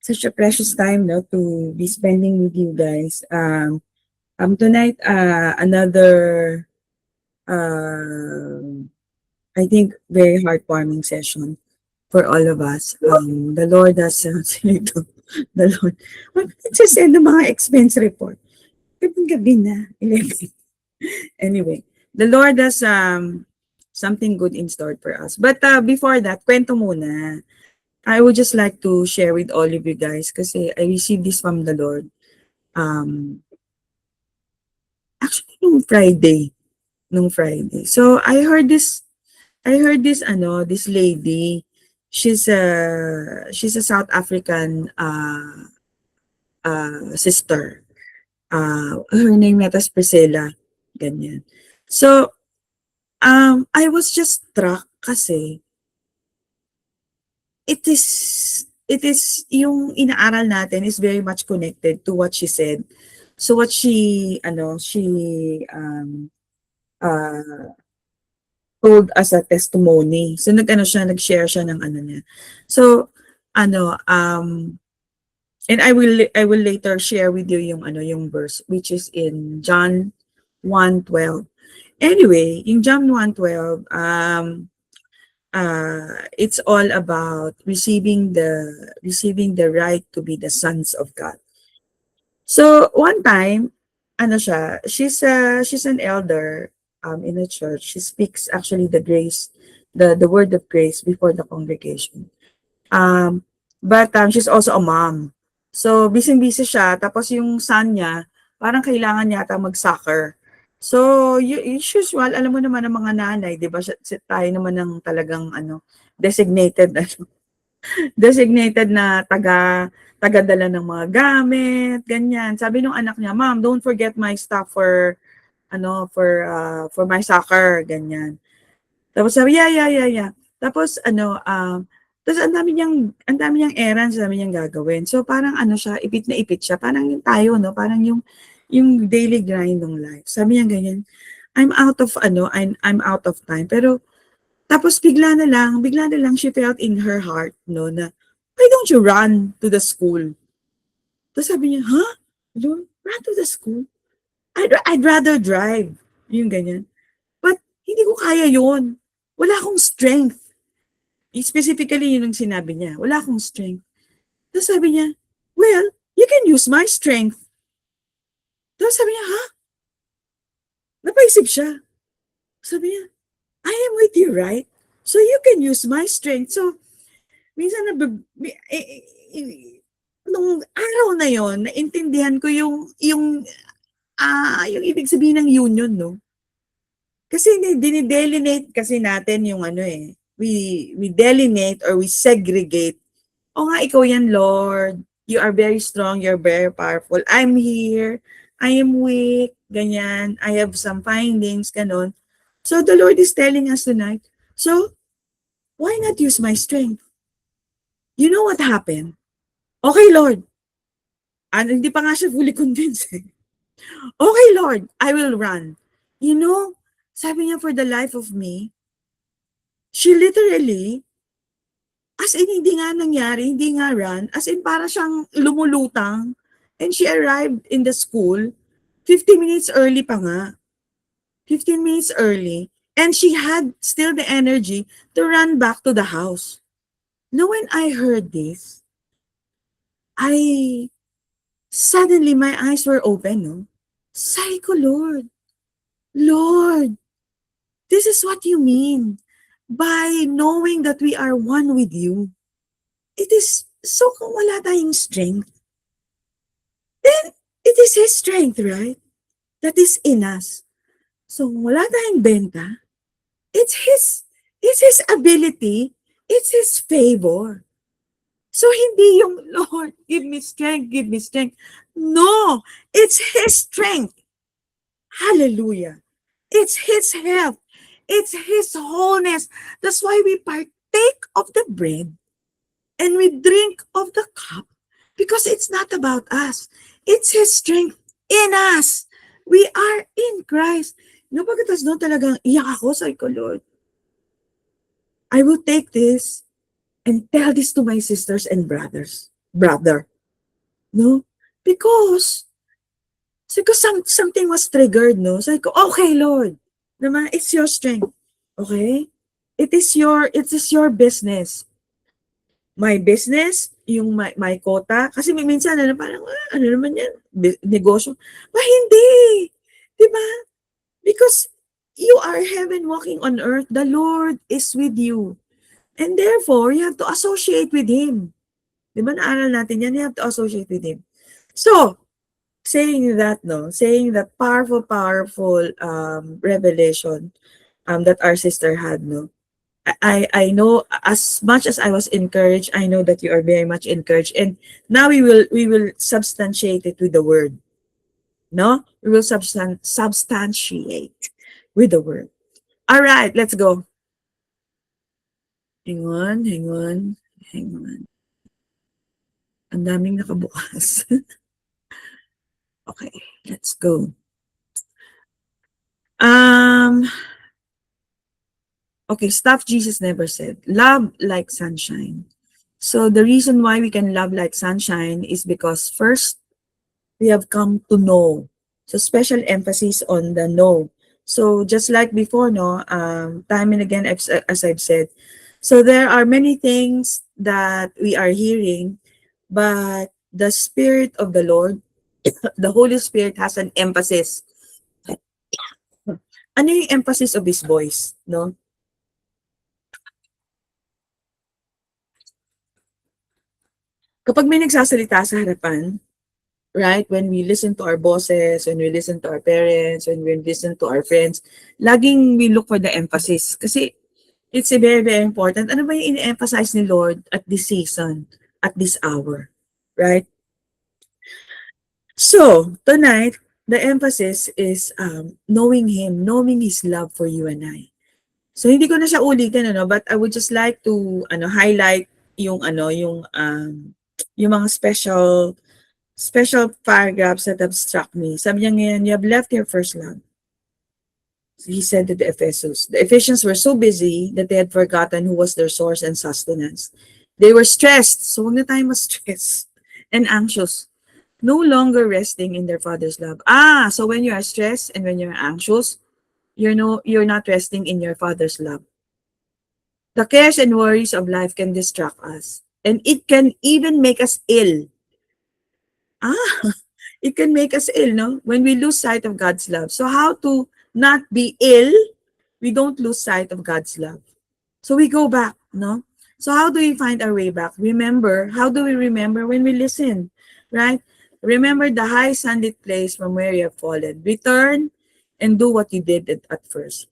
such a precious time, no, to be spending with you guys. Tonight, another, I think, very heartwarming session for all of us. The Lord has, the Lord, wag mo nagsasend ng mga expense report. Gabing-gabi na, 11. Anyway, the Lord has something good in store for us. But before that, kwento muna. I would just like to share with all of you guys kasi I received this from the Lord. Actually, nung Friday. So I heard this lady. She's a South African sister. Her name is Priscilla, ganyan. So I was just struck kasi it is yung inaaral natin is very much connected to what she said. So what she uh, told as a testimony. So nag-share siya ng ano niya. So ano and I will later share with you yung verse which is in John 1:12. Anyway, in John 1:12 it's all about receiving the right to be the sons of God. So one time, she's an elder in a church. She speaks actually the grace, the word of grace before the congregation. Um, but she's also a mom. So busy-busy siya tapos yung son niya parang kailangan yata mag-soccer. So usual, alam mo naman ng mga nanay, 'di ba? Tayo naman ng talagang designated designated na tagadala ng mga gamit, ganyan. Sabi nung anak niya, "Mom, don't forget my stuff for my soccer," ganyan. Tapos sabi, "Yeah, yeah, yeah, yeah." Tapos tapos ang dami niyang errands, ang dami niyang gagawin. So parang siya, ipit na ipit siya. Parang yung tayo, no? Parang yung daily grind ng life. Sabi niya ganyan, I'm out of time. Pero tapos bigla na lang she felt in her heart, no, na, "Why don't you run to the school?" Tapos sabi niya, "Huh? Lord, run to the school? I'd rather drive." Yung ganyan. But hindi ko kaya yun. Wala akong strength. Specifically, yun ang sinabi niya. Wala akong strength. Tapos sabi niya, "Well, you can use my strength." Tapos sabi niya, "Ha?" Napaisip siya. Sabi niya, "I am with you, right? So you can use my strength." So, minsan nung araw na yon naintindihan ko yung ibig sabihin ng union, no? Kasi dinidelinate kasi natin yung we delineate or we segregate. O nga, ikaw yan, Lord. You are very strong, you're very powerful. I'm here. I am weak. Ganyan. I have some findings, ganon. So the Lord is telling us tonight, so why not use my strength? You know what happened? Okay, Lord. Hindi pa nga siya fully convinced. Okay, Lord, I will run. You know, sabi niya, for the life of me, she literally, as in hindi nga nangyari, hindi nga run, as in para siyang lumulutang, and she arrived in the school 15 minutes early pa nga. 15 minutes early, and she had still the energy to run back to the house. Now, when I heard this, suddenly my eyes were open, no? Sabi ko, Lord, this is what you mean by knowing that we are one with you. It is, so kung wala tayong strength, then it is His strength, right? That is in us. So kung wala tayong benta, it's His ability, it's His favor. So hindi yung, "Lord, give me strength, give me strength." No, it's His strength. Hallelujah. It's His health. It's His wholeness. That's why we partake of the bread and we drink of the cup, because it's not about us. It's His strength in us. We are in Christ. No, pagkatas no, talagang iyak ako sa Lord. I will take this and tell this to my sisters and brothers. brother. No? Because, something was triggered, no? Sabi ko, okay, Lord. Naman, it's your strength. Okay? It is your business. My business, yung my quota. Kasi minsan, parang, ano naman yan? Negosyo. Hindi. Diba? Because you are heaven walking on earth. The Lord is with you. And therefore, you have to associate with Him. Diba naaral natin yan? You have to associate with Him. So, saying that powerful revelation that our sister had, no? I know as much as I was encouraged, I know that you are very much encouraged. And now we will substantiate it with the word. No? We will substantiate with the word. All right, let's go. Hang on. Ang daming nakabukas. Okay, let's go. Okay, stuff Jesus never said. Love like sunshine. So the reason why we can love like sunshine is because first, we have come to know. So special emphasis on the know. So just like before, no, time and again, as I've said, so there are many things that we are hearing, but the Spirit of the Lord, the Holy Spirit has an emphasis. Ano yung emphasis of His voice, no? Kapag may nagsasalita sa harapan, right? When we listen to our bosses, when we listen to our parents, when we listen to our friends, laging we look for the emphasis. Kasi it's very, very important. Ano ba yung in-emphasize ni Lord at this season, at this hour, right? So, tonight, the emphasis is knowing Him, knowing His love for you and I. So, hindi ko na siya ulitin, but I would just like to highlight yung mga special paragraphs that have struck me. Sabi niya ngayon, you have left your first love. He said to the Ephesians. The Ephesians were so busy that they had forgotten who was their source and sustenance. They were stressed. So huwag na tayo ma-stress and anxious. No longer resting in their Father's love. So when you are stressed and when you're anxious, you're not resting in your Father's love. The cares and worries of life can distract us. And it can even make us ill. It can make us ill, no? When we lose sight of God's love. So how to not be ill? We don't lose sight of God's love. So we go back, no? So how do we find our way back? Remember, how do we remember? When we listen, right? Remember the high sunlit place from where you have fallen. Return and do what you did at first.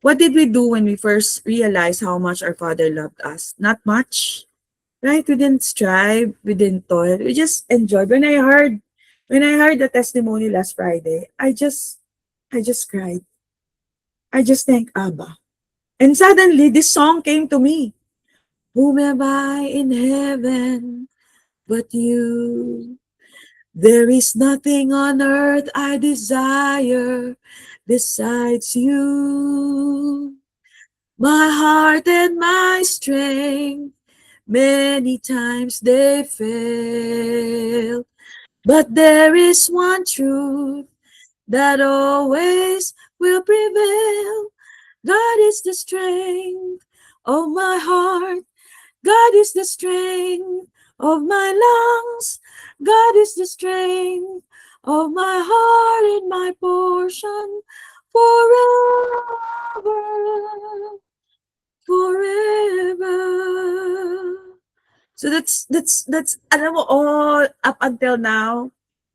What did we do when we first realized how much our Father loved us? Not much, right? We didn't strive, we didn't toil, we just enjoyed. When I heard the testimony last Friday, I just cried. I just thanked Abba. And suddenly, this song came to me. Whom have I in heaven but you? There is nothing on earth I desire besides you. My heart and my strength, many times they fail. But there is one truth that always will prevail. God is the strength of my heart. God is the strength of my lungs. God is the strength of my heart and my portion forever. So that's alam mo, all up until now.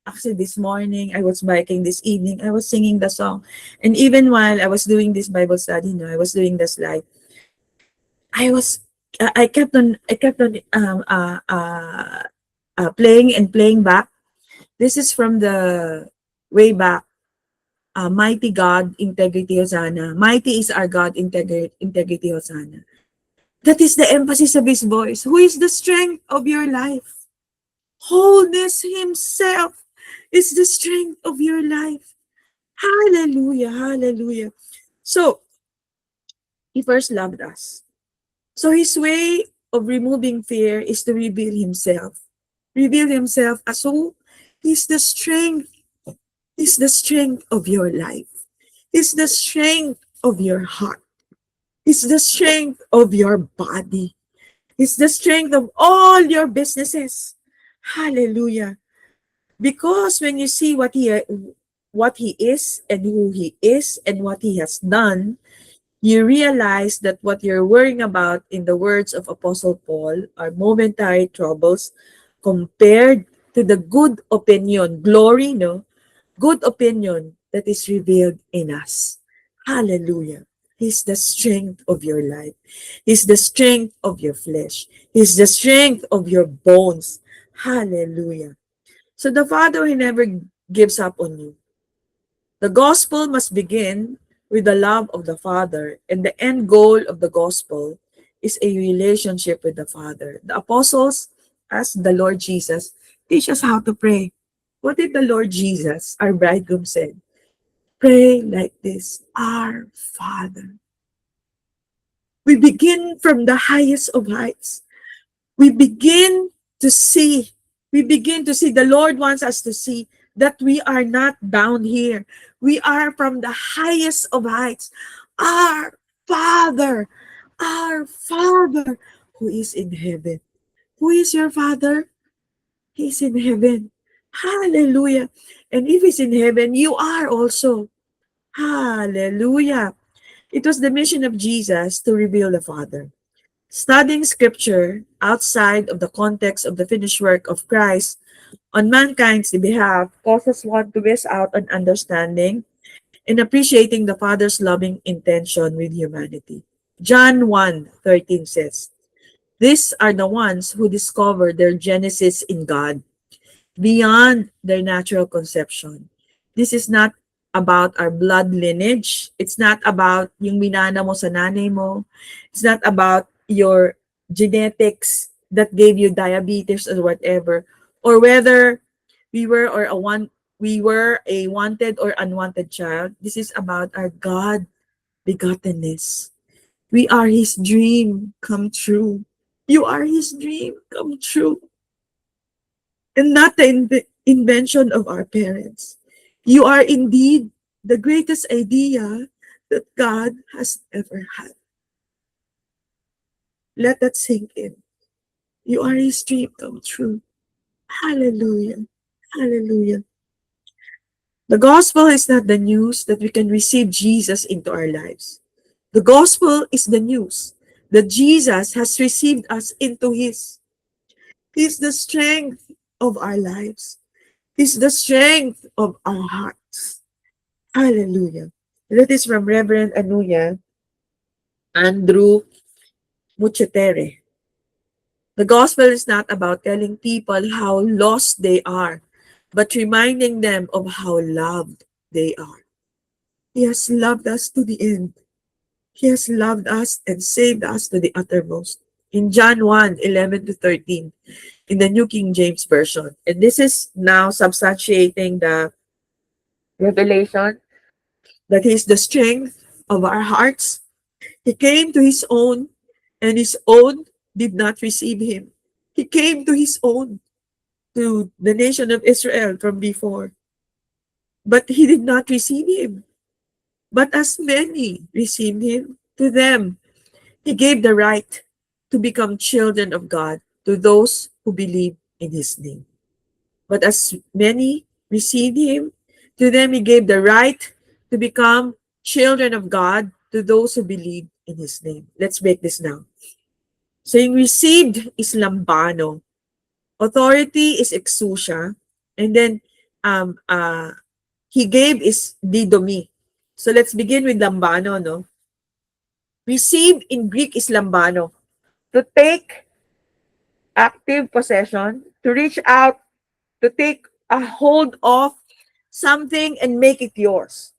Actually, this morning, I was biking, this evening, I was singing the song. And even while I was doing this Bible study, I was doing the slide, I kept on playing and playing back. This is from the way back, Mighty God, Integrity, Hosanna. Mighty is our God, Integrity, Hosanna. That is the emphasis of His voice. Who is the strength of your life? Wholeness Himself is the strength of your life. Hallelujah, hallelujah. So, He first loved us. So His way of removing fear is to reveal Himself. Revealed himself as who? He's the strength. He's the strength of your life. He's the strength of your heart. He's the strength of your body. He's the strength of all your businesses. Hallelujah. Because when you see what he is and who he is and what he has done, you realize that what you're worrying about, in the words of Apostle Paul, are momentary troubles compared to the good opinion, glory, no? Good opinion that is revealed in us. Hallelujah. He's the strength of your life. He's the strength of your flesh. He's the strength of your bones. Hallelujah. So the Father, He never gives up on you. The gospel must begin with the love of the Father, and the end goal of the gospel is a relationship with the Father. The apostles asked the Lord Jesus, teach us how to pray. What did the Lord Jesus, our bridegroom, said? Pray like this, Our Father. We begin from the highest of heights. We begin to see, the Lord wants us to see that we are not down here. We are from the highest of heights. Our Father, our Father who is in heaven. Who is your Father? He's in heaven. Hallelujah. And if He's in heaven, you are also. Hallelujah. It was the mission of Jesus to reveal the Father. Studying scripture outside of the context of the finished work of Christ on mankind's behalf causes one to miss out on understanding and appreciating the Father's loving intention with humanity. John 1:13 says, these are the ones who discover their genesis in God beyond their natural conception. This is not about our blood lineage. It's not about yung minana mo sa nanay mo. It's not about your genetics that gave you diabetes or whatever, or whether we were a wanted or unwanted child. This is about our God begottenness. We are His dream come true. You are His dream come true, and not the invention of our parents. You are indeed the greatest idea that God has ever had. Let that sink in. You are His dream come true. Hallelujah. Hallelujah. The gospel is not the news that we can receive Jesus into our lives. The gospel is the news that Jesus has received us into His. He's the strength of our lives. He's the strength of our hearts. Hallelujah. That is from Reverend Anuya Andrew Muchetere. The gospel is not about telling people how lost they are, but reminding them of how loved they are. He has loved us to the end. He has loved us and saved us to the uttermost. In John 1:11 to 13, in the New King James Version. And this is now substantiating the revelation that He is the strength of our hearts. He came to His own, and His own did not receive Him. He came to His own, to the nation of Israel from before, but He did not receive Him. But as many received Him, to them He gave the right to become children of God, to those who believe in His name. But as many received Him, to them He gave the right to become children of God, to those who believe in His name. Let's break this down. So yung received is lambano. Authority is exousia. And then He gave is didomi. So let's begin with lambano, no? Receive in Greek is lambano. To take active possession, to reach out, to take a hold of something and make it yours.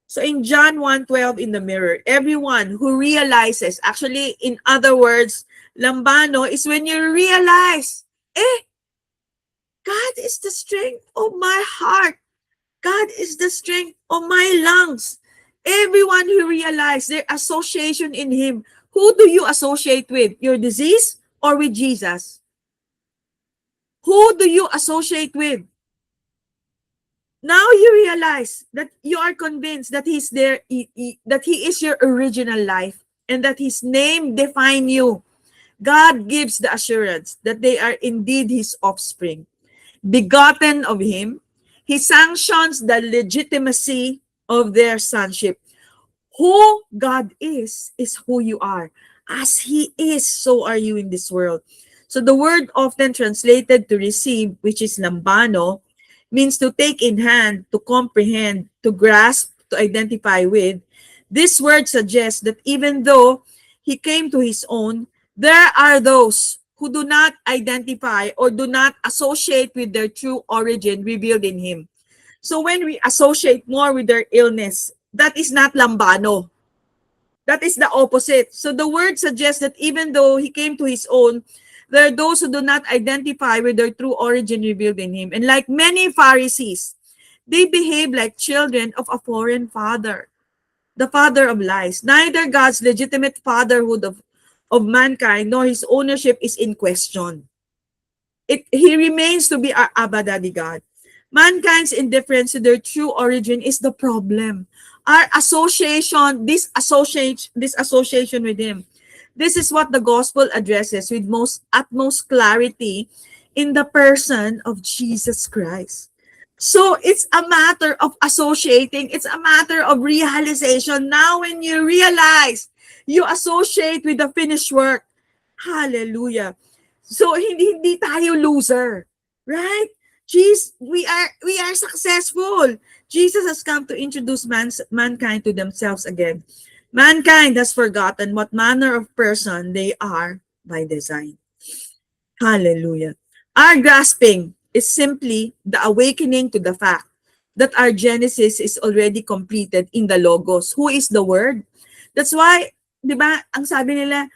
So in John 1:12 in the mirror, everyone who realizes, actually in other words, lambano is when you realize, God is the strength of my heart. God is the strength of my lungs. Everyone who realizes their association in Him. Who do you associate with? Your disease or with Jesus? Who do you associate with? Now you realize that you are convinced that he's there, that he is your original life, and that his name define you. God gives the assurance that they are indeed his offspring, begotten of him. He sanctions the legitimacy of their sonship. Who God is who you are. As he is, so are you in this world. So the word often translated to receive, which is lambano, means to take in hand, to comprehend, to grasp, to identify with. This word suggests that even though he came to his own, there are those who do not identify or do not associate with their true origin revealed in him. So when we associate more with their illness, that is not lambano. That is the opposite. So the word suggests that even though he came to his own, there are those who do not identify with their true origin revealed in him. And like many Pharisees, they behave like children of a foreign father, the father of lies. Neither God's legitimate fatherhood of mankind nor his ownership is in question. He remains to be our Abba Daddy God. Mankind's indifference to their true origin is the problem. Our this association with him. This is what the gospel addresses with most utmost clarity in the person of Jesus Christ. So it's a matter of associating. It's a matter of realization. Now when you realize, you associate with the finished work. Hallelujah. So hindi tayo loser, right? We are successful. Jesus has come to introduce mankind to themselves again. Mankind has forgotten what manner of person they are by design. Hallelujah. Our grasping is simply the awakening to the fact that our Genesis is already completed in the Logos. Who is the Word? That's why, di ba, ang sabi nila,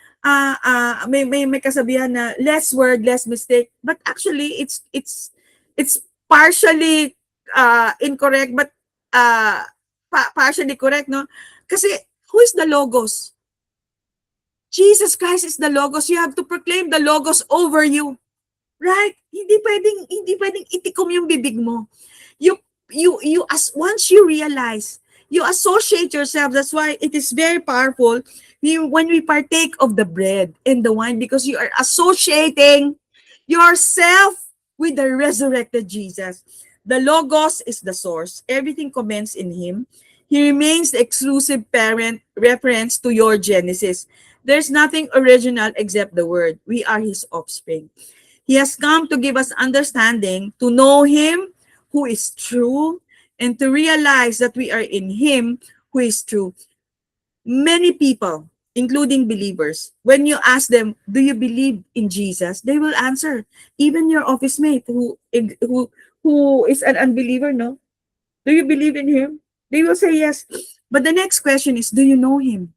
may kasabihan na less word, less mistake. But actually, it's partially incorrect, but partially correct, no? Kasi, who is the Logos? Jesus Christ is the Logos. You have to proclaim the Logos over you. Right? Hindi pwedeng itikom yung bibig mo. As once you realize, you associate yourself. That's why it is very powerful when we partake of the bread and the wine, because you are associating yourself with the resurrected Jesus. The Logos is the source. Everything commences in him. He remains the exclusive parent reference to your Genesis. There's nothing original except the word. We are his offspring. He has come to give us understanding, to know him who is true, and to realize that we are in him who is true. Many people, including believers, when you ask them, do you believe in Jesus? They will answer. Even your office mate who is an unbeliever, no? Do you believe in him? They will say yes. But the next question is, do you know him?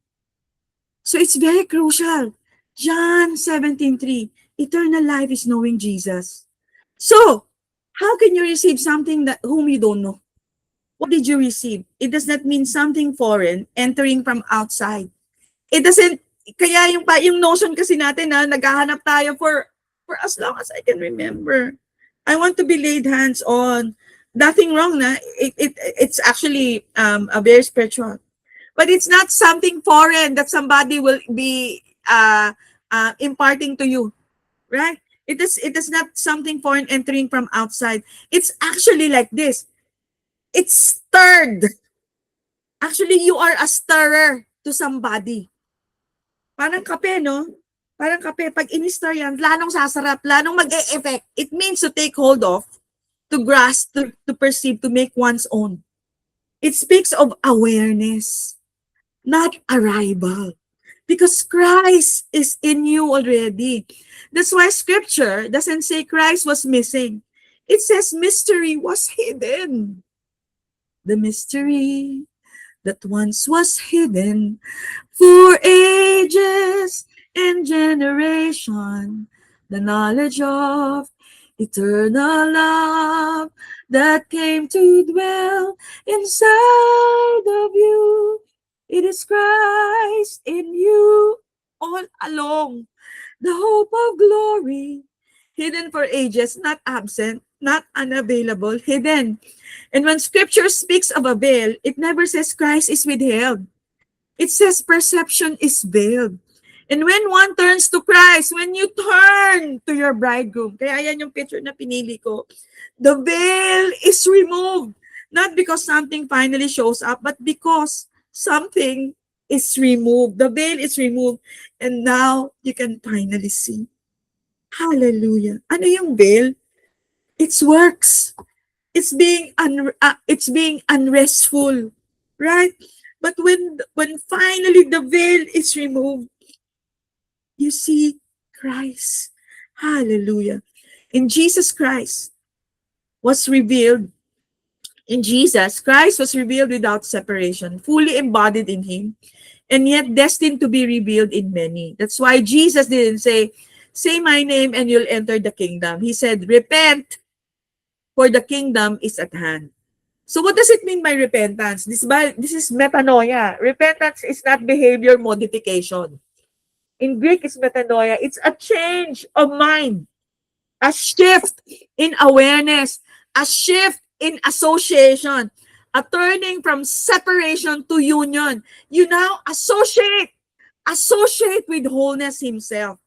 So it's very crucial. John 17:3, eternal life is knowing Jesus. So, how can you receive something that whom you don't know? What did you receive? It does not mean something foreign entering from outside. It doesn't, kaya yung notion kasi natin na naghahanap tayo for as long as I can remember. I want to be laid hands on. Nothing wrong na. It's actually a very spiritual. But it's not something foreign that somebody will be imparting to you, right? It is not something foreign entering from outside. It's actually like this. It's stirred. Actually, you are a stirrer to somebody. Parang kape, no? Parang kape. Pag in-stir yan, lanong sasarap, lanong mag-e-effect. It means to take hold of, to grasp, to perceive, to make one's own. It speaks of awareness, not arrival. Because Christ is in you already. That's why scripture doesn't say Christ was missing. It says mystery was hidden. The mystery that once was hidden for ages and generation. The knowledge of eternal love that came to dwell inside of you. It is Christ in you all along, the hope of glory, hidden for ages, not absent, not unavailable, hidden. And when scripture speaks of a veil, it never says Christ is withheld. It says perception is veiled. And when one turns to Christ, when you turn to your bridegroom, kaya yan yung picture na pinili ko, the veil is removed. Not because something finally shows up, but because something is removed. The veil is removed. And now you can finally see. Hallelujah. Ano yung veil? It's works. It's being unrestful, right? But when finally the veil is removed, you see Christ. Hallelujah. In Jesus Christ was revealed. In Jesus, Christ was revealed without separation, fully embodied in him, and yet destined to be revealed in many. That's why Jesus didn't say my name and you'll enter the kingdom. He said, repent, for the kingdom is at hand. So what does it mean by repentance? This is metanoia. Repentance is not behavior modification. In Greek, it's metanoia. It's a change of mind, a shift in awareness, a shift in association, a turning from separation to union. You now associate with wholeness himself.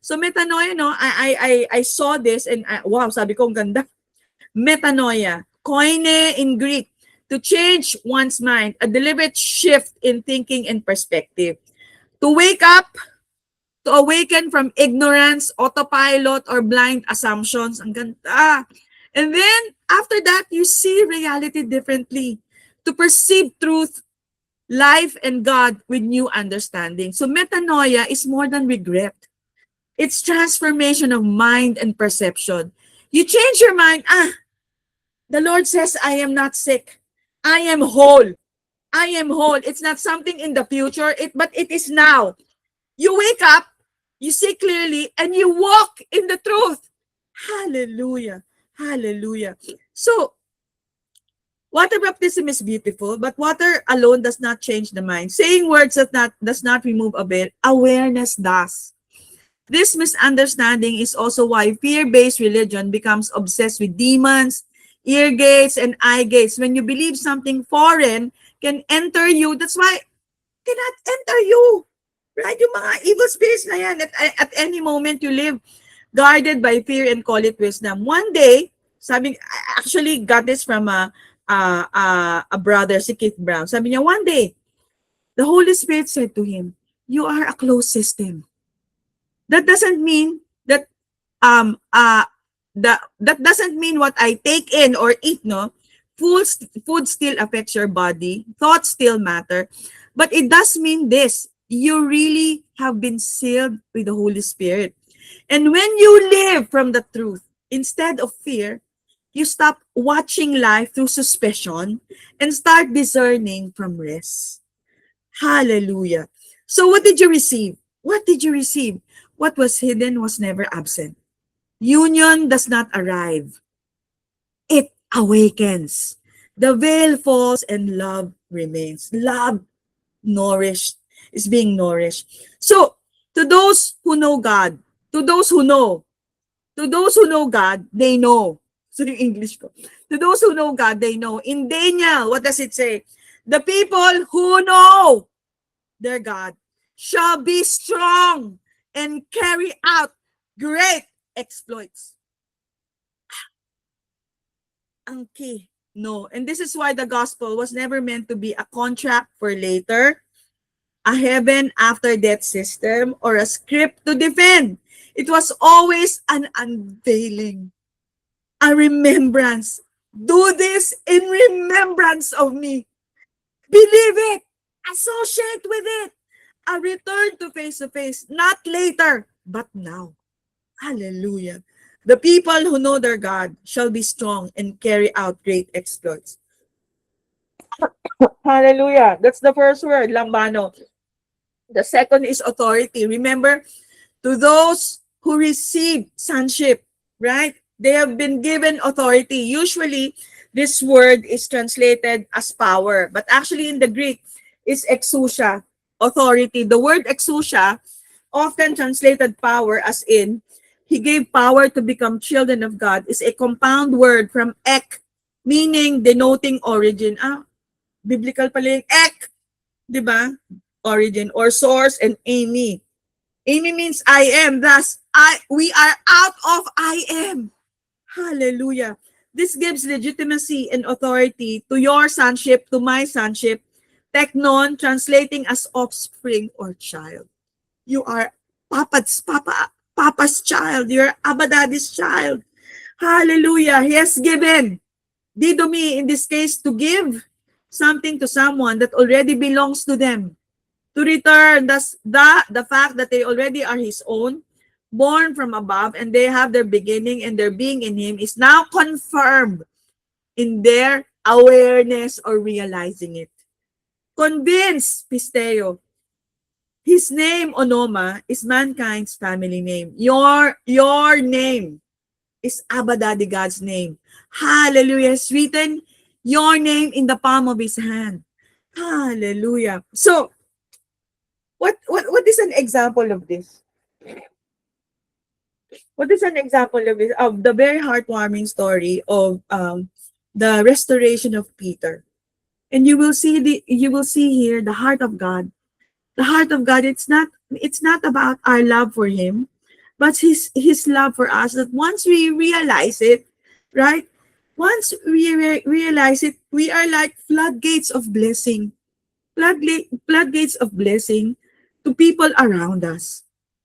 So metanoia, no, I saw this and wow, sabi ko, ang ganda. Metanoia, koine in Greek, to change one's mind, a deliberate shift in thinking and perspective. To wake up, to awaken from ignorance, autopilot, or blind assumptions. Ang ganda. And then, after that, you see reality differently. To perceive truth, life, and God with new understanding. So metanoia is more than regret. It's transformation of mind and perception. You change your mind. The Lord says, I am not sick. I am whole. I am whole. It's not something in the future, but it is now. You wake up, you see clearly, and you walk in the truth. Hallelujah. Hallelujah. So, water baptism is beautiful, but water alone does not change the mind. Saying words does not remove a veil. Awareness does. This misunderstanding is also why fear-based religion becomes obsessed with demons, ear gates, and eye gates. When you believe something foreign can enter you, that's why it cannot enter you. Right? Yung mga evil spirits na yan, at any moment you live guarded by fear and call it wisdom. One day, I actually got this from a brother, si Keith Brown. Sabi niya, one day, the Holy Spirit said to him, you are a closed system. That doesn't mean that that doesn't mean what I take in or eat, no? Food still affects your body, thoughts still matter, but it does mean this: you really have been sealed with the Holy Spirit. And when you live from the truth instead of fear, you stop watching life through suspicion and start discerning from rest. Hallelujah. So what did you receive? What did you receive? What was hidden was never absent. Union does not arrive. It awakens. The veil falls and love remains. Love is being nourished. So, to those who know God, to those who know God, they know. So yung English ko. To those who know God, they know. In Daniel, what does it say? The people who know their God shall be strong and carry out great exploits. Ang key, no. And this is why the gospel was never meant to be a contract for later, a heaven after death system, or a script to defend. It was always an unveiling, a remembrance. Do this in remembrance of me. Believe it. Associate with it. A return to face, not later, but now. Hallelujah. The people who know their God shall be strong and carry out great exploits. Hallelujah. That's the first word, lambano. The second is authority. Remember, to those who receive sonship, right? They have been given authority. Usually, this word is translated as power. But actually, in the Greek, it's exousia, authority. The word exousia, often translated power as in, He gave power to become children of God is a compound word from ek, meaning denoting origin. Biblical pala yung ek, di ba? Origin or source and Amy. Amy means I am. Thus, we are out of I am. Hallelujah. This gives legitimacy and authority to your sonship, to my sonship. Teknon, translating as offspring or child. You are Papa's child. You're Abba Daddy's child. Hallelujah. He has given. Didomi, in this case, to give something to someone that already belongs to them. To return the fact that they already are his own, born from above, and they have their beginning and their being in him is now confirmed in their awareness or realizing it. Convinced, pisteo. His name, Onoma, is mankind's family name. Your name is Abba Daddy God's name. Hallelujah. It's written your name in the palm of his hand. Hallelujah. So, what is an example of this? What is an example of this? Of the very heartwarming story of the restoration of Peter. And you will see here the heart of God. The heart of God, it's not about our love for him, but his love for us, that once we realize it, right? Once we realize it, we are like floodgates of blessing. Floodgates of blessing to people around us.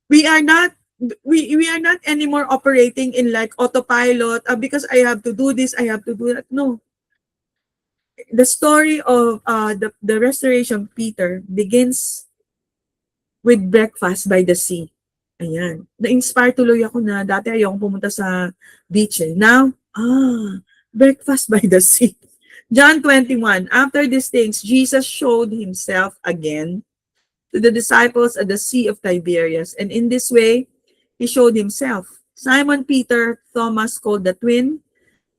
We are not we are not anymore operating in like autopilot, because I have to do this, I have to do that. No. The story of the restoration of Peter begins with breakfast by the sea. Ayan. Na-inspire tuloy ako na dati ayokong pumunta sa beach eh. Now, breakfast by the sea. John 21, after these things, Jesus showed himself again to the disciples at the Sea of Tiberias. And in this way, he showed himself. Simon Peter, Thomas called the twin,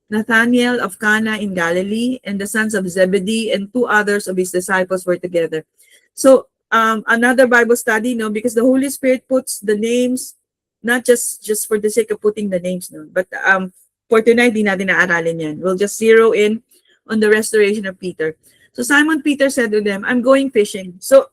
Nathanael of Cana in Galilee, and the sons of Zebedee, and two others of his disciples were together. So, another Bible study, no, because the Holy Spirit puts the names, not just for the sake of putting the names, no, but for tonight, di natin naaralin yan. We'll just zero in on the restoration of Peter. So Simon Peter said to them, I'm going fishing. So,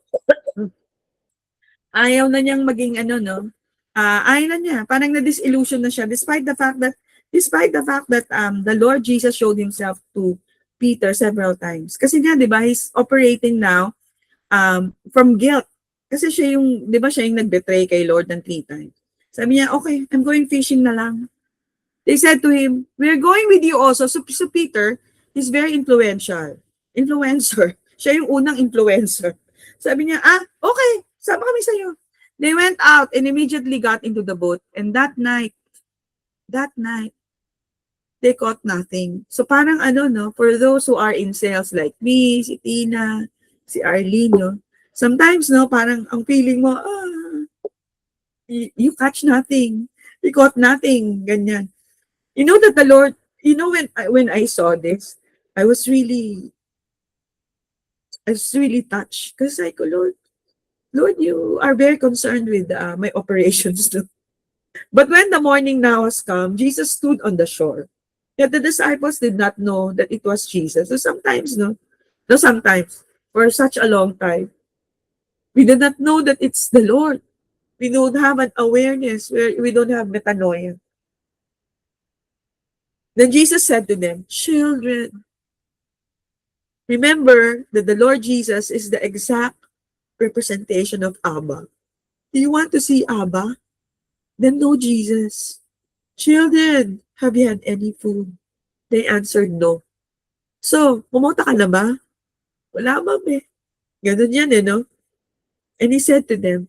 ayaw na niyang maging ano, no, ayaw na niya, parang na-disillusion na siya, despite the fact that the Lord Jesus showed himself to Peter several times. Kasi nga, di ba, he's operating now from guilt. Kasi siya yung, di ba siya yung nag-betray kay Lord ng 3 times. Sabi niya, okay, I'm going fishing na lang. They said to him, we're going with you also. So Peter is very influential. Influencer. Siya yung unang influencer. Sabi niya, okay, sama kami sa'yo. They went out and immediately got into the boat. And that night, they caught nothing. So parang ano, no, for those who are in sales like me, si Tina, si Arlene, no, sometimes, no, parang ang feeling mo, you catch nothing. You caught nothing. Ganyan. You know that the Lord, you know, when I saw this, I was really touched. Because like, Lord, you are very concerned with my operations too. But when the morning now has come, Jesus stood on the shore. Yet the disciples did not know that it was Jesus. So sometimes, sometimes, for such a long time, we did not know that it's the Lord. We don't have an awareness where we don't have metanoia. Then Jesus said to them, children, remember that the Lord Jesus is the exact representation of Abba. Do you want to see Abba? Then know Jesus. Children, have you had any food? They answered no. So, pumunta ka na ba? Wala, ma'am eh. Ganun yan eh, no? And he said to them,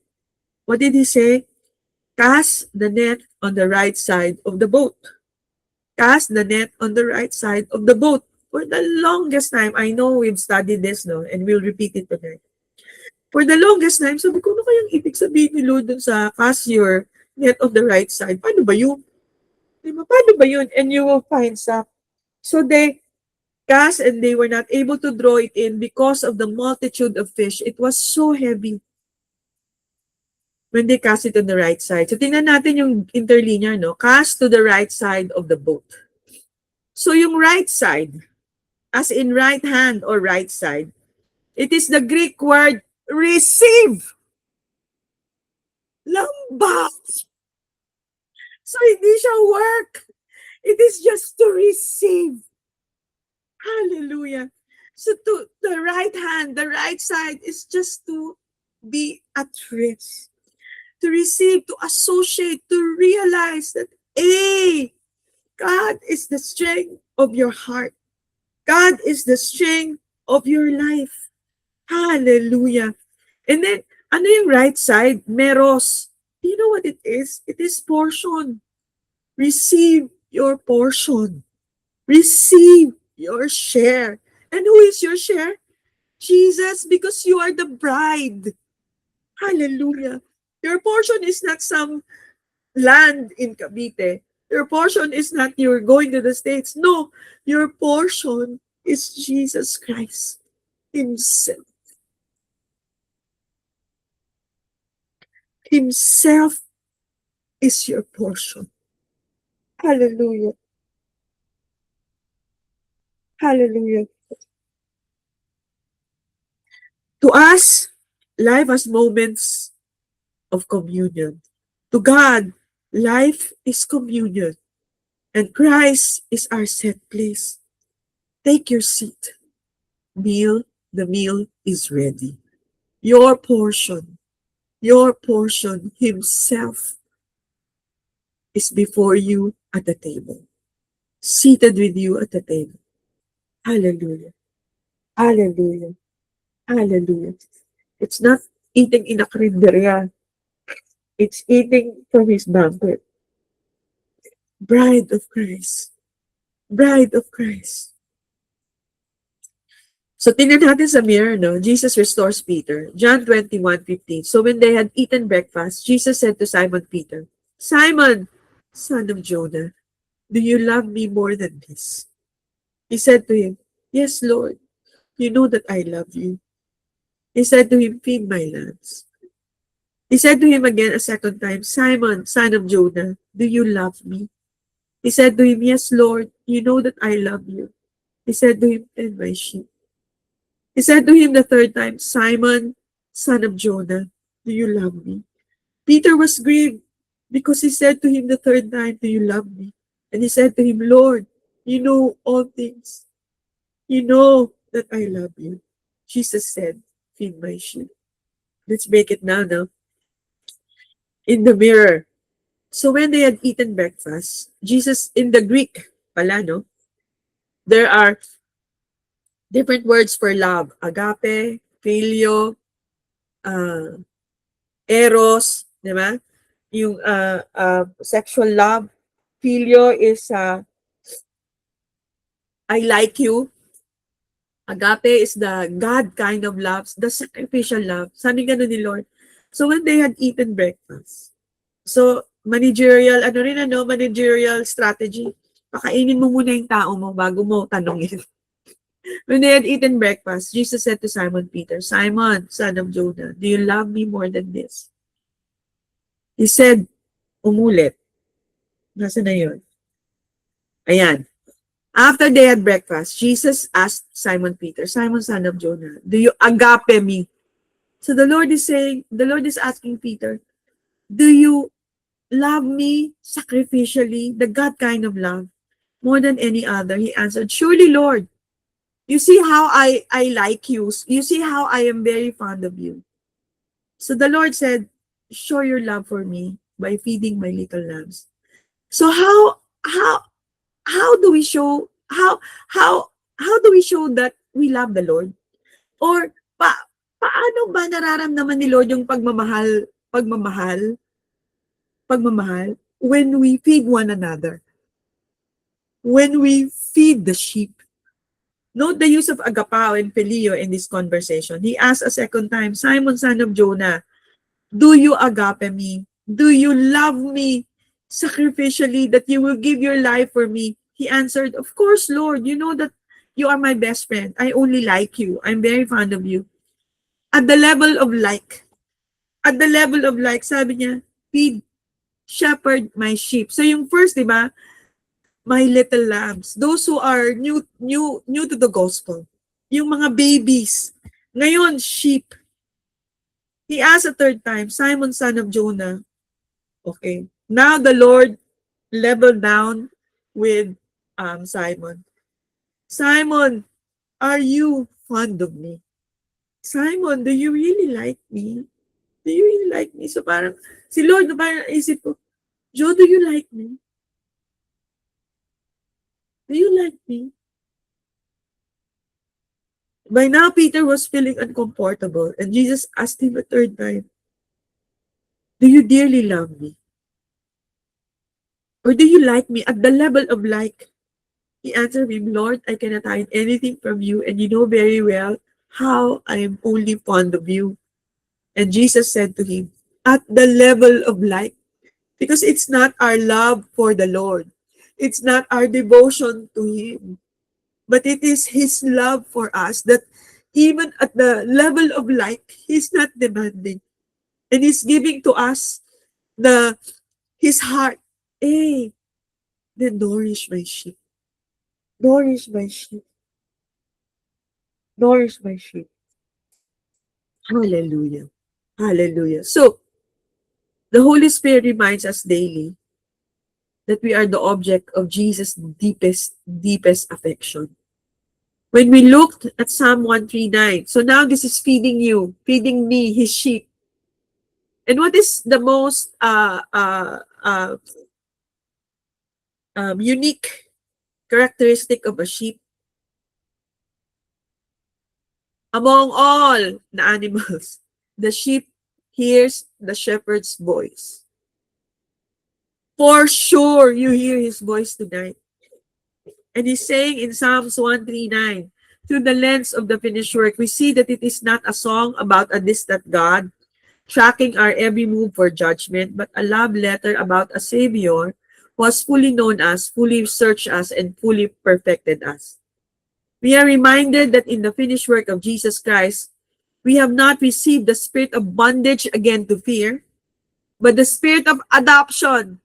what did he say? Cast the net on the right side of the boat. Cast the net on the right side of the boat. For the longest time, I know we've studied this, no? And we'll repeat it tonight. For the longest time, sabi ko, ano kayang ibig sabihin ni Lord dun sa cast your net on the right side? Paano ba yun? Diba? Paano ba yun? And you will find some. So they cast and they were not able to draw it in because of the multitude of fish. It was so heavy. when they cast it on the right side. So tingnan natin yung interlinear, no? Cast to the right side of the boat. So yung right side, as in right hand or right side, it is the Greek word receive. Lambat. So hindi siya work. It is just to receive. Hallelujah. So to the right hand, the right side is just to be at rest, to receive, to associate, to realize that, hey, God is the strength of your heart. God is the strength of your life. Hallelujah. And then, ano yung right side? Meros. Do you know what it is? It is portion. Receive your portion. Receive your share. And who is your share? Jesus, because you are the bride. Hallelujah. Your portion is not some land in Cavite. Your portion is not you're going to the States. No, your portion is Jesus Christ Himself. Himself is your portion. Hallelujah. Hallelujah. To us, life has moments of communion. To God, life is communion. And Christ is our set place. Take your seat. The meal is ready. Your portion, Himself is before you at the table. Seated with you at the table. Hallelujah. Hallelujah. Hallelujah. It's not eating in a karinderya. It's eating from His banquet. Bride of Christ. Bride of Christ. So tingnan natin sa mirror, no? Jesus restores Peter. John 21:15. So when they had eaten breakfast, Jesus said to Simon Peter, Simon, son of Jonah, do you love me more than this? He said to him, Yes, Lord, you know that I love you. He said to him, Feed my lambs. He said to him again a second time, Simon, son of Jonah, do you love me? He said to him, Yes, Lord, you know that I love you. He said to him, Tend my sheep. He said to him the third time, Simon, son of Jonah, do you love me? Peter was grieved because he said to him the third time, Do you love me? And he said to him, Lord, you know all things. You know that I love you. Jesus said, Feed my sheep. Let's make it now. In the mirror. So when they had eaten breakfast, Jesus, in the Greek, pala, no? There are different words for love. Agape, phileo, eros, di ba? Yung sexual love. Phileo is I like you. Agape is the God kind of love, the sacrificial love. Sabi ganun ni Lord. So when they had eaten breakfast, so managerial, managerial strategy. Pakainin mo muna yung tao mo bago mo tanongin. When they had eaten breakfast, Jesus said to Simon Peter, Simon, son of Jonah, do you love me more than this? He said, umulit. Nasaan na yun? Ayan. After they had breakfast, Jesus asked Simon Peter, Simon, son of Jonah, do you agape me? So the Lord is asking Peter, do you love me sacrificially, the God kind of love, more than any other? He answered, surely, Lord. You see how I like you. You see how I am very fond of you. So the Lord said, show your love for me by feeding my little lambs. So how do we show how do we show that we love the Lord? Or paano ba nararamdaman ni Lord yung pagmamahal when we feed one another? When we feed the sheep. Note the use of agapao and phileo in this conversation. He asked a second time, Simon, son of Jonah, do you agape me? Do you love me sacrificially that you will give your life for me? He answered, of course, Lord. You know that you are my best friend. I only like you. I'm very fond of you. At the level of like, At the level of like, sabi niya, feed, shepherd my sheep. So yung first, di ba, my little lambs, those who are new to the gospel, yung mga babies. Ngayon, sheep. He asked a third time, Simon, son of Jonah. Okay. Now the Lord leveled down with Simon. Simon, are you fond of me? Simon, do you really like me? Do you really like me? So parang, si Lord, parang isip ko, Joe, do you like me? Do you like me? By now, Peter was feeling uncomfortable, and Jesus asked him a third time, do you dearly love me? Or do you like me at the level of like? He answered him, Lord, I cannot hide anything from you, and you know very well how I am only fond of you. And Jesus said to him, at the level of like, because it's not our love for the Lord, it's not our devotion to Him, but it is His love for us that even at the level of like, He's not demanding. And He's giving to us the His heart. Hey, then nourish my sheep. Nourish my sheep. Nourish my sheep. Hallelujah. Hallelujah. So, the Holy Spirit reminds us daily that we are the object of Jesus' deepest affection. When we looked at Psalm 139, so now this is feeding you, feeding me, His sheep. And what is the most unique characteristic of a sheep? Among all the animals, the sheep hears the shepherd's voice. For sure, you hear his voice tonight. And he's saying in Psalms 139, through the lens of the finished work, we see that it is not a song about a distant God, tracking our every move for judgment, but a love letter about a Savior who has fully known us, fully searched us, and fully perfected us. We are reminded that in the finished work of Jesus Christ, we have not received the spirit of bondage again to fear, but the spirit of adoption,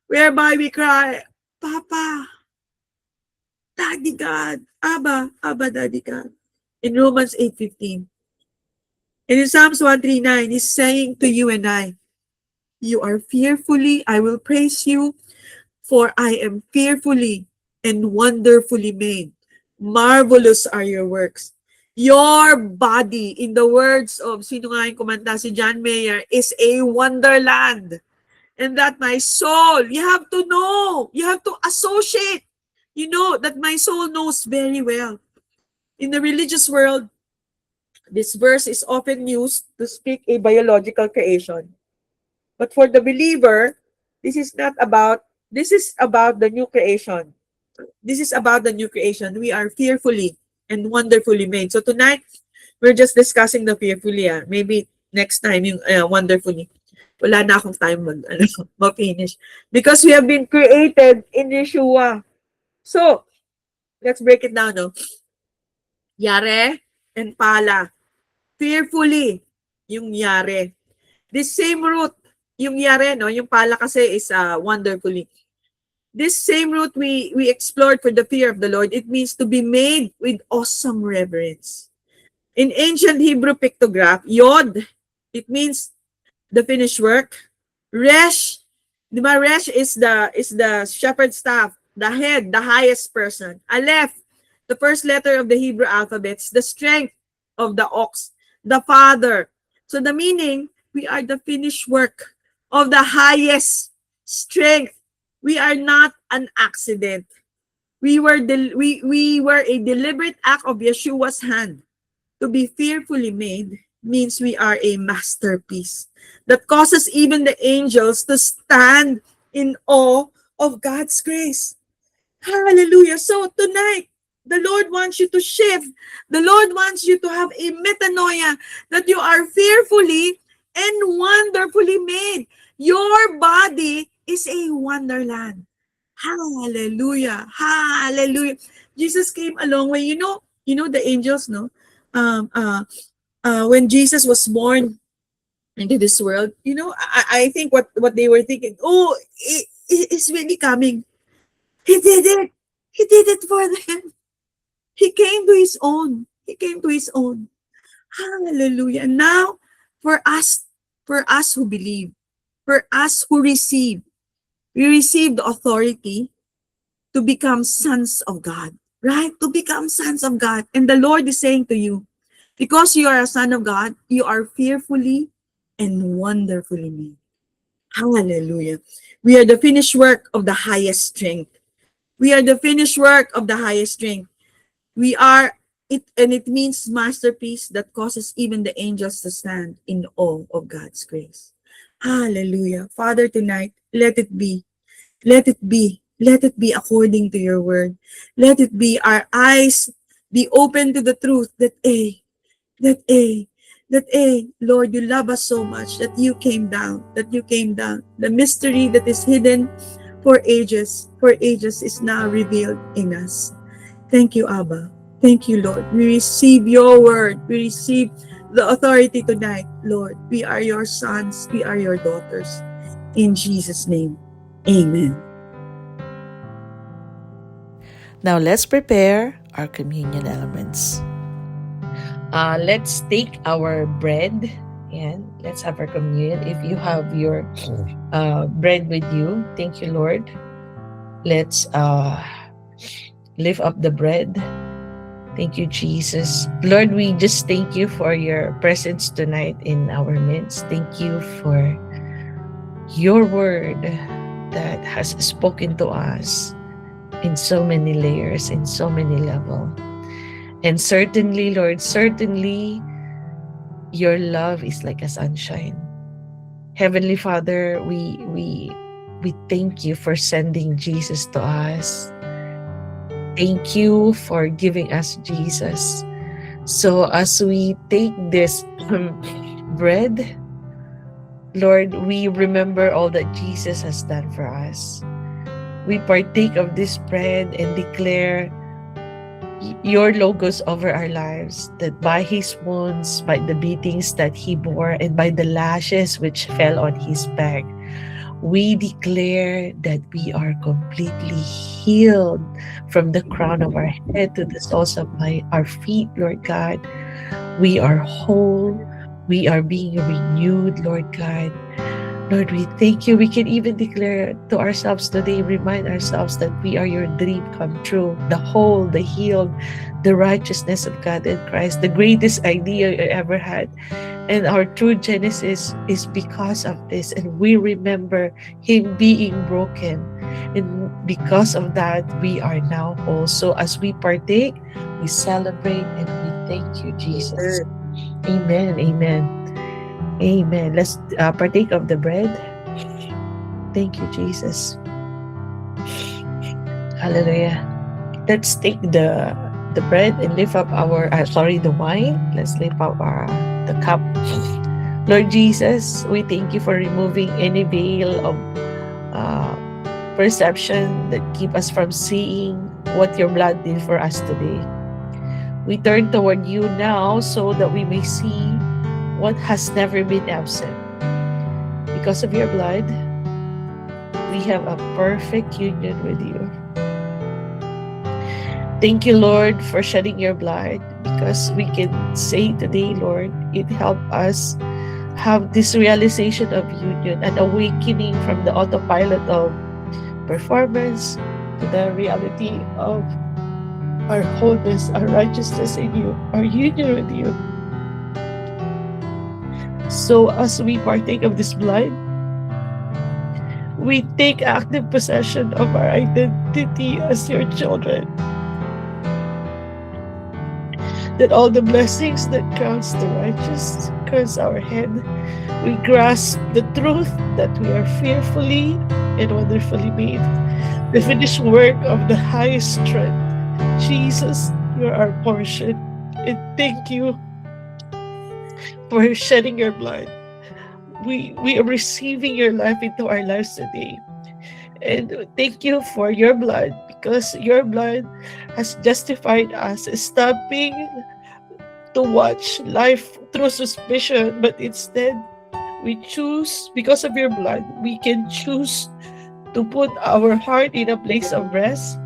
whereby we cry, Papa, Daddy God, Abba, Abba, Daddy God. In Romans 8:15. And in Psalms 139, he's saying to you and I, you are fearfully, I will praise you, for I am fearfully and wonderfully made. Marvelous are your works. Your body, in the words of, sino nga yung kumanta, si John Mayer, is a wonderland. And that my soul, you have to know, you have to associate. You know that my soul knows very well. In the religious world, this verse is often used to speak a biological creation. But for the believer, this is about the new creation. This is about the new creation. We are fearfully and wonderfully made. So tonight, we're just discussing the fearfully. Maybe next time, yung wonderfully. Wala na akong time ma-finish. Because we have been created in Yeshua. So, let's break it down, no? Yare and pala. Fearfully, yung yare. This same root, yung yare, no? Yung pala kasi is wonderfully. This same root we explored for the fear of the Lord, it means to be made with awesome reverence. In ancient Hebrew pictograph, Yod, it means the finished work. Resh, di ba, Resh is the shepherd's staff, the head, the highest person. Aleph, the first letter of the Hebrew alphabets, the strength of the ox, the father. So the meaning, we are the finished work of the highest strength. We are not an accident. We were a deliberate act of Yeshua's hand. To be fearfully made means we are a masterpiece that causes even the angels to stand in awe of God's grace. Hallelujah. So tonight, the Lord wants you to shift. The Lord wants you to have a metanoia that you are fearfully and wonderfully made. Your body is a wonderland. Hallelujah. Hallelujah. Jesus came a long way. You know the angels, no? When Jesus was born, into this world. I think what they were thinking, oh, it's really coming. He did it. He did it for them. He came to his own. He came to his own. Hallelujah. And now, for us who believe, for us who receive, we receive the authority to become sons of God, right? To become sons of God. And the Lord is saying to you, because you are a son of God, you are fearfully and wonderfully made. Hallelujah. We are the finished work of the highest strength. We are the finished work of the highest strength. We are it, and it means masterpiece that causes even the angels to stand in awe of God's grace. Hallelujah. Father, tonight, let it be. Let it be. Let it be according to your word. Let it be our eyes be open to the truth that A, Lord, you love us so much that you came down, The mystery that is hidden for ages is now revealed in us. Thank you, Abba. Thank you, Lord. We receive your word. We receive the authority tonight, Lord. We are your sons. We are your daughters. In Jesus' name, amen. Now let's prepare our communion elements. Let's take our bread and let's have our communion. If you have your bread with you, thank you, Lord. Let's lift up the bread. Thank you, Jesus. Lord, we just thank you for your presence tonight in our midst. Thank you for your word that has spoken to us in so many layers, in so many levels. And certainly, Lord, certainly your love is like a sunshine. Heavenly Father, we thank you for sending Jesus to us. Thank you for giving us Jesus. So as we take this bread, Lord, we remember all that Jesus has done for us. We partake of this bread and declare your logos over our lives, that by his wounds, by the beatings that he bore, and by the lashes which fell on his back, we declare that we are completely healed from the crown of our head to the soles of our feet, Lord God. We are whole. We are being renewed, Lord God. Lord, we thank you. We can even declare to ourselves today, remind ourselves that we are your dream come true, the whole, the healed, the righteousness of God in Christ, the greatest idea you ever had. And our true genesis is because of this. And we remember him being broken. And because of that, we are now whole. So as we partake, we celebrate and we thank you, Jesus. Amen. Amen. Amen. Let's partake of the bread. Thank you, Jesus. Hallelujah. Let's take the bread and lift up the wine. Let's lift up the cup. Lord Jesus, we thank you for removing any veil of perception that keep us from seeing what your blood did for us today. We turn toward you now so that we may see what has never been absent. Because of your blood, we have a perfect union with you. Thank you, Lord, for shedding your blood, because we can say today, Lord, it helped us have this realization of union and awakening from the autopilot of performance to the reality of our wholeness, our righteousness in you, our union with you. So as we partake of this blood, we take active possession of our identity as your children. That all the blessings that crowns the righteous crowns our head. We grasp the truth that we are fearfully and wonderfully made. The finished work of the highest strength. Jesus, you are our portion. And thank you for shedding your blood. We are receiving your life into our lives today. And thank you for your blood, because your blood has justified us, stopping to watch life through suspicion, but instead We choose, because of your blood, we can choose to put our heart in a place of rest,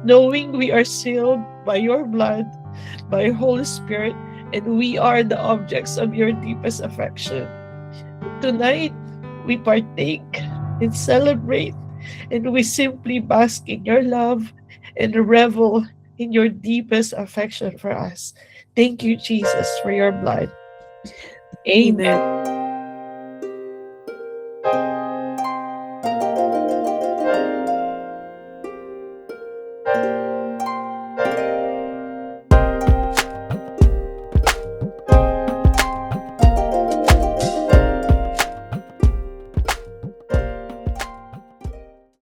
knowing we are sealed by your blood, by your Holy Spirit, and we are the objects of your deepest affection. Tonight, we partake and celebrate, and we simply bask in your love and revel in your deepest affection for us. Thank you, Jesus, for your blood. Amen. Amen.